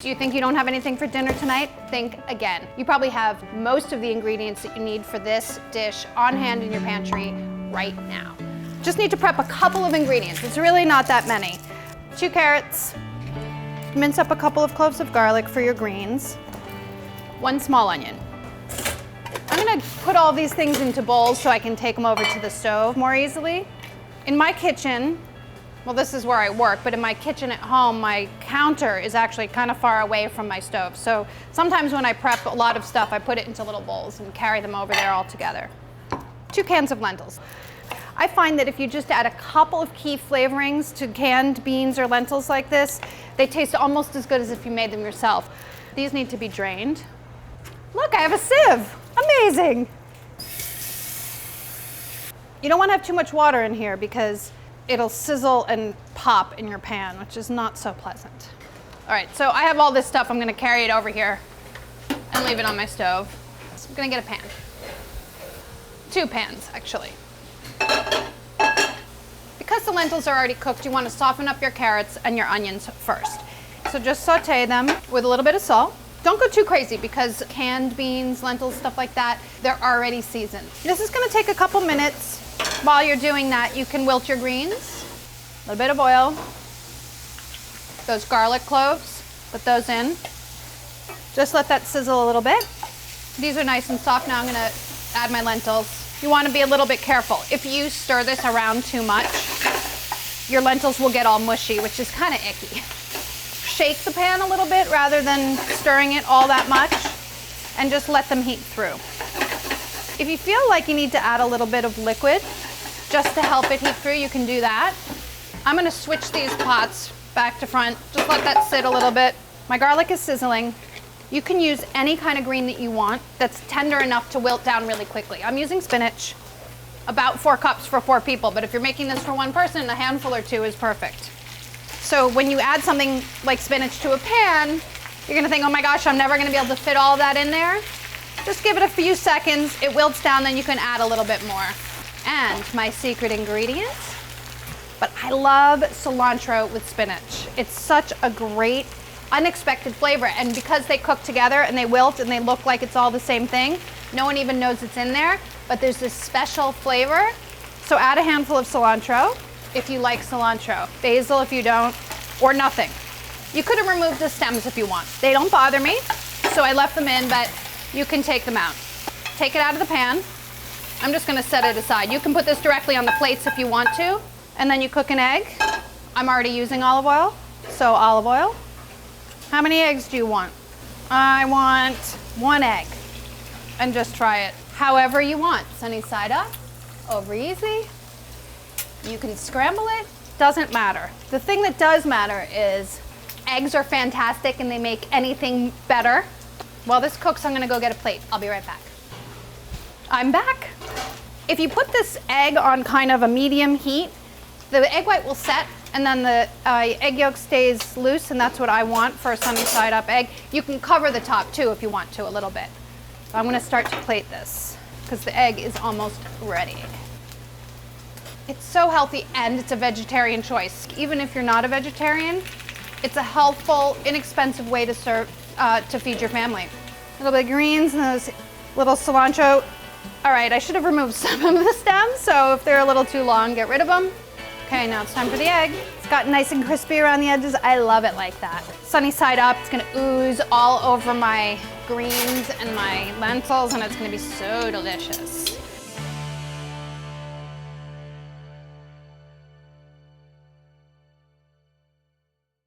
Do you think you don't have anything for dinner tonight? Think again. You probably have most of the ingredients that you need for this dish on hand in your pantry right now. Just need to prep a couple of ingredients. It's really not that many. 2 carrots, mince up a couple of cloves of garlic for your greens, 1 small onion. I'm gonna put all these things into bowls so I can take them over to the stove more easily. In my kitchen, well, this is where I work, but in my kitchen at home, my counter is actually kind of far away from my stove. So sometimes when I prep a lot of stuff, I put it into little bowls and carry them over there all together. 2 cans of lentils. I find that if you just add a couple of key flavorings to canned beans or lentils like this, they taste almost as good as if you made them yourself. These need to be drained. Look, I have a sieve. Amazing. You don't want to have too much water in here because it'll sizzle and pop in your pan, which is not so pleasant. All right, so I have all this stuff. I'm gonna carry it over here and leave it on my stove. So I'm gonna get a pan. 2 pans, actually. Because the lentils are already cooked, you wanna soften up your carrots and your onions first. So just saute them with a little bit of salt. Don't go too crazy because canned beans, lentils, stuff like that, they're already seasoned. This is gonna take a couple minutes. While you're doing that, you can wilt your greens, a little bit of oil, those garlic cloves, put those in. Just let that sizzle a little bit. These are nice and soft. Now I'm gonna add my lentils. You wanna be a little bit careful. If you stir this around too much, your lentils will get all mushy, which is kinda icky. Shake the pan a little bit rather than stirring it all that much, and just let them heat through. If you feel like you need to add a little bit of liquid just to help it heat through, you can do that. I'm gonna switch these pots back to front. Just let that sit a little bit. My garlic is sizzling. You can use any kind of green that you want that's tender enough to wilt down really quickly. I'm using spinach, about 4 cups for 4 people, but if you're making this for 1 person, a handful or 2 is perfect. So when you add something like spinach to a pan, you're gonna think, oh my gosh, I'm never gonna be able to fit all that in there. Just give it a few seconds, it wilts down, then you can add a little bit more. And my secret ingredient, but I love cilantro with spinach. It's such a great, unexpected flavor. And because they cook together and they wilt and they look like it's all the same thing, no one even knows it's in there, but there's this special flavor. So add a handful of cilantro if you like cilantro, basil if you don't, or nothing. You could have removed the stems if you want. They don't bother me, so I left them in, but you can take them out. Take it out of the pan. I'm just gonna set it aside. You can put this directly on the plates if you want to, and then you cook an egg. I'm already using olive oil, so olive oil. How many eggs do you want? I want 1 egg, and just try it however you want. Sunny side up, over easy. You can scramble it, doesn't matter. The thing that does matter is eggs are fantastic and they make anything better. While this cooks, I'm gonna go get a plate. I'll be right back. I'm back. If you put this egg on kind of a medium heat, the egg white will set and then the egg yolk stays loose, and that's what I want for a sunny side up egg. You can cover the top too if you want to a little bit. So I'm gonna start to plate this because the egg is almost ready. It's so healthy and it's a vegetarian choice. Even if you're not a vegetarian, it's a healthful, inexpensive way to serve, to feed your family. A little bit of greens and those little cilantro. All right, I should have removed some of the stems, so if they're a little too long, get rid of them. Okay, now it's time for the egg. It's got nice and crispy around the edges. I love it like that. Sunny side up, it's gonna ooze all over my greens and my lentils, and it's gonna be so delicious.